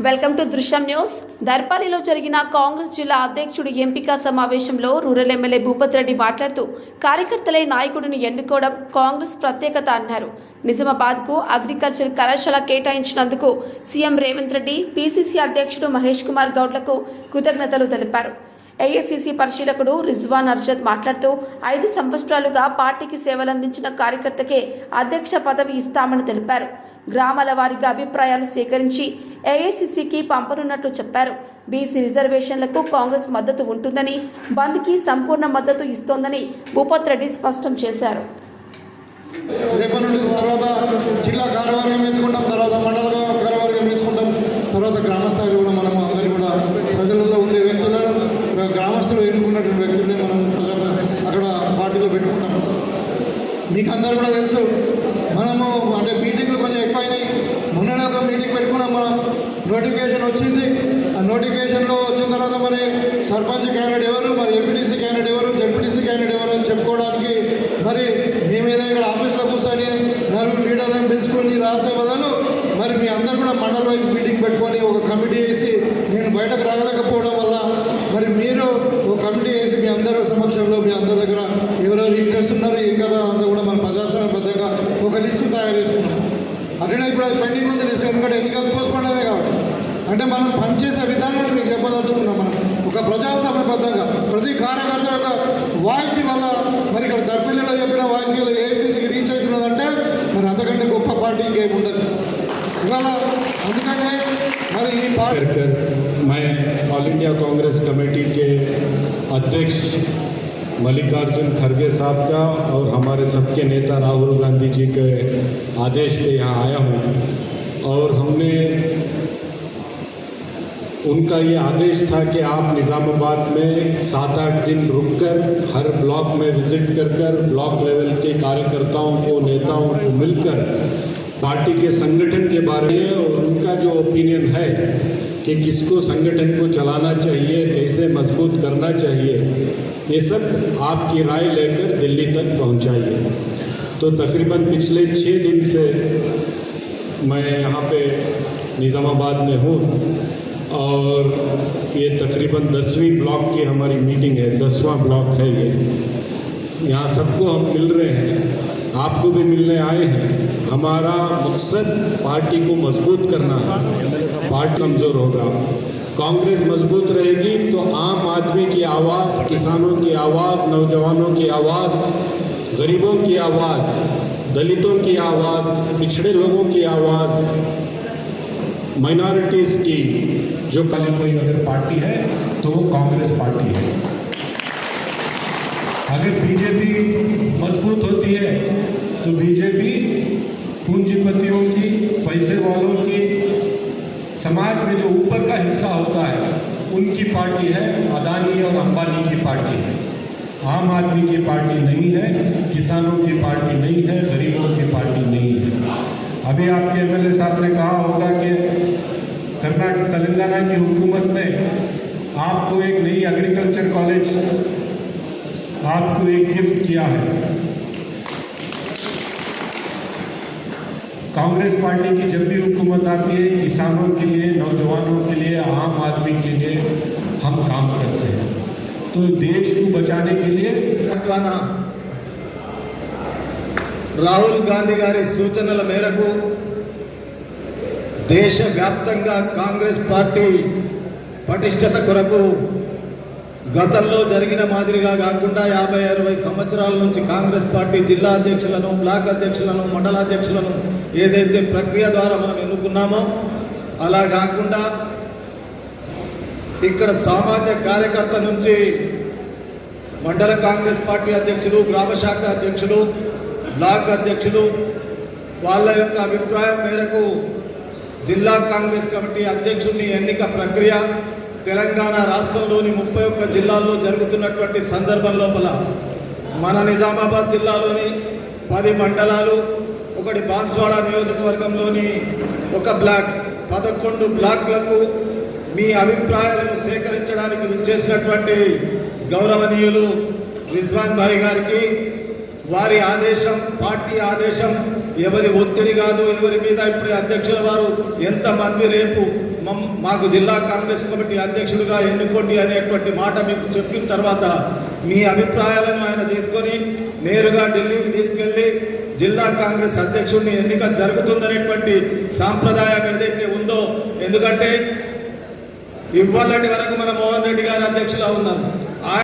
Welcome to Drishyam news. దర్పల్లిలో జరిగిన కాంగ్రెస్ జిల్లా అధ్యక్షుడి ఎంపిక సమావేశంలో రూరల్ ఎమ్మెల్యే భూపత్ రెడ్డి మాట్లాడుతూ కార్యకర్తలే నాయకుడిని ఎన్నుకోవడం కాంగ్రెస్ ప్రత్యేకత అన్నారు. నిజామాబాద్కు అగ్రికల్చర్ కళాశాల కేటాయించినందుకు సీఎం రేవంత్ రెడ్డి, పీసీసీ అధ్యక్షుడు మహేష్ కుమార్ గౌడ్లకు కృతజ్ఞతలు తెలిపారు. ఏఐసీసీ పరిశీలకుడు రిజ్వాన్ అర్షద్ మాట్లాడుతూ 5 సంవత్సరాలుగా పార్టీకి సేవలందించిన కార్యకర్తకే అధ్యక్ష పదవి ఇస్తామని తెలిపారు. గ్రామాల వారీగా అభిప్రాయాలు సేకరించి ఏఐసీసీకి పంపనున్నట్లు చెప్పారు. బీసీ రిజర్వేషన్లకు కాంగ్రెస్ మద్దతు ఉంటుందని, బంద్కి సంపూర్ణ మద్దతు ఇస్తోందని భూపత్ రెడ్డి స్పష్టం చేశారు. రేపటి నుండి తర్వాత జిల్లా కార్యవర్గం వేసుకుంటాం, తర్వాత మండల కార్యవర్గం వేసుకుంటాం, తర్వాత గ్రామస్థాయిలో కూడా మనము అందరినీ కూడా ప్రజలలో ఉండే వ్యక్తులను, గ్రామస్తులు ఎన్నుకున్నటువంటి వ్యక్తులనే మనం అక్కడ పార్టీలో పెట్టుకుంటాం. మీకు అందరూ కూడా తెలుసు, మనము అంటే మీటింగ్లు కొంచెం ఎక్కువైనాయి. మొన్ననే ఒక మీటింగ్ పెట్టుకున్నాం, మనం నోటిఫికేషన్ వచ్చింది. ఆ నోటిఫికేషన్లో వచ్చిన తర్వాత మరి సర్పంచ్ క్యాండిడేట్ ఎవరు, మరి ఎంపీటీసీ క్యాండిడేట్ ఎవరు, జెడ్పీటీసీ క్యాండిడేట్ ఎవరు అని చెప్పుకోవడానికి మరి మేమేదో ఇక్కడ ఆఫీస్లో కూర్చొని 4 లీడర్లను పిలుచుకొని రాసే బదులు మరి మీ అందరూ కూడా మండల వైజ్ మీటింగ్ పెట్టుకొని ఒక కమిటీ వేసి, నేను బయటకు రాగలేకపోవడం వల్ల మరి మీరు ఒక కమిటీ వేసి మీ అందరూ సమక్షంలో మీ అందరి దగ్గర ఎవరెవరు ఇంట్రెస్ట్ ఉన్నారు ఏం కదా అంతా కూడా మన ప్రజాస్వామ్యబద్ధంగా ఒక లిస్టు తయారు చేసుకున్నాం. అట్లనే ఇప్పుడు అది పెండింగ్ ఉంది లిస్ట్, ఎందుకంటే ఎన్నికలు పోస్ట్పోండే కాబట్టి. అంటే మనం పనిచేసే విధానాన్ని మీకు చెప్పదలుచుకున్నాం. మనం ఒక ప్రజాస్వామ్యబద్ధంగా ప్రతి కార్యకర్త యొక్క వాయిస్ వల్ల మరి ఇక్కడ దర్పల్లిలో చెప్పిన వాయిస్ ఏఐసీసీకి రీచ్ అవుతున్నదంటే మరి అంతకంటే గొప్ప పార్టీ ఇంకేం ఉండదు ఇవాళ. అందుకనే మరి ఈ పార్టీ मैं ऑल इंडिया कांग्रेस कमेटी के अध्यक्ष मल्लिकार्जुन खड़गे साहब का और हमारे सबके नेता राहुल गांधी जी के आदेश पे यहाँ आया हूँ। और हमने उनका ये आदेश था कि आप निज़ामाबाद में 7-8 दिन रुककर हर ब्लॉक में विज़िट कर ब्लॉक लेवल के कार्यकर्ताओं को, नेताओं को मिलकर पार्टी के संगठन के बारे में और उनका जो ओपिनियन है कि किसको संगठन को चलाना चाहिए, कैसे मजबूत करना चाहिए, ये सब आपकी राय लेकर दिल्ली तक पहुंचाइए। तो तकरीबन पिछले 6 दिन से मैं यहाँ पे निज़ामाबाद में हूँ और ये तकरीबन 10वीं ब्लॉक की हमारी मीटिंग है, 10वां ब्लॉक है ये। यहाँ सबको हम मिल रहे हैं, आपको भी मिलने आए हैं। हमारा मकसद पार्टी को मजबूत करना है। पार्टी कमज़ोर होगा, कांग्रेस मजबूत रहेगी तो आम आदमी की आवाज़, किसानों की आवाज़, नौजवानों की आवाज़, गरीबों की आवाज़, दलितों की आवाज़, पिछड़े लोगों की आवाज़, माइनॉरिटीज़ की जो कोई अगर पार्टी है तो वो कांग्रेस पार्टी है। अगर बीजेपी मजबूत होती है तो बीजेपी पूंजीपतियों की, पैसे वालों की, समाज में जो ऊपर का हिस्सा होता है उनकी पार्टी है। अदानी और अंबानी की पार्टी है, आम आदमी की पार्टी नहीं है, किसानों की पार्टी नहीं है, गरीबों की पार्टी नहीं है। अभी आपके एमएलए साहब ने कहा होगा कि कर्नाटक तेलंगाना की हुकूमत ने आपको एक नई एग्रीकल्चर कॉलेज आपको एक गिफ्ट किया है। कांग्रेस पार्टी की जब भी हुकूमत आती है, किसानों के लिए, नौजवानों के लिए, आम आदमी के लिए हम काम करते हैं। तो देश को बचाने के लिए రాహుల్ గాంధీ గారి సూచనల మేరకు దేశవ్యాప్తంగా కాంగ్రెస్ పార్టీ పటిష్టత కొరకు గతంలో జరిగిన మాదిరిగా కాకుండా 50-60 సంవత్సరాల నుంచి కాంగ్రెస్ పార్టీ జిల్లా అధ్యక్షులను, బ్లాక్ అధ్యక్షులను, మండలాధ్యక్షులను ఏదైతే ప్రక్రియ ద్వారా మనం ఎన్నుకున్నామో అలా కాకుండా ఇక్కడ సామాన్య కార్యకర్త నుంచి మండల కాంగ్రెస్ పార్టీ అధ్యక్షులు, గ్రామ శాఖ అధ్యక్షులు, బ్లాక్ అధ్యక్షులు వాళ్ళ యొక్క అభిప్రాయం మేరకు జిల్లా కాంగ్రెస్ కమిటీ అధ్యక్షుడిని ఎన్నిక ప్రక్రియ తెలంగాణ రాష్ట్రంలోని 31 జిల్లాల్లో జరుగుతున్నటువంటి సందర్భం లోపల మన నిజామాబాద్ జిల్లాలోని 10 మండలాలు, 1 బాన్స్వాడ నియోజకవర్గంలోని 1 బ్లాక్, 11 బ్లాక్లకు మీ అభిప్రాయాలను సేకరించడానికి విచ్చేసినటువంటి గౌరవనీయులు రిజ్వాన్ భాయ్ గారికి వారి ఆదేశం, పార్టీ ఆదేశం, ఎవరి ఒత్తిడి కాదు, ఎవరి మీద ఇప్పుడు అధ్యక్షుల వారు ఎంతమంది రేపు మాకు జిల్లా కాంగ్రెస్ కమిటీ అధ్యక్షుడిగా ఎన్నుకోండి అనేటువంటి మాట మీకు చెప్పిన తర్వాత మీ అభిప్రాయాలను ఆయన తీసుకొని నేరుగా ఢిల్లీకి తీసుకెళ్ళి జిల్లా కాంగ్రెస్ అధ్యక్షుడిని ఎన్నిక జరుగుతుందనేటువంటి సాంప్రదాయం ఏదైతే ఉందో, ఎందుకంటే ఇవాళటి వరకు మన మోహన్ రెడ్డి గారు అధ్యక్షులా ఉన్నారు.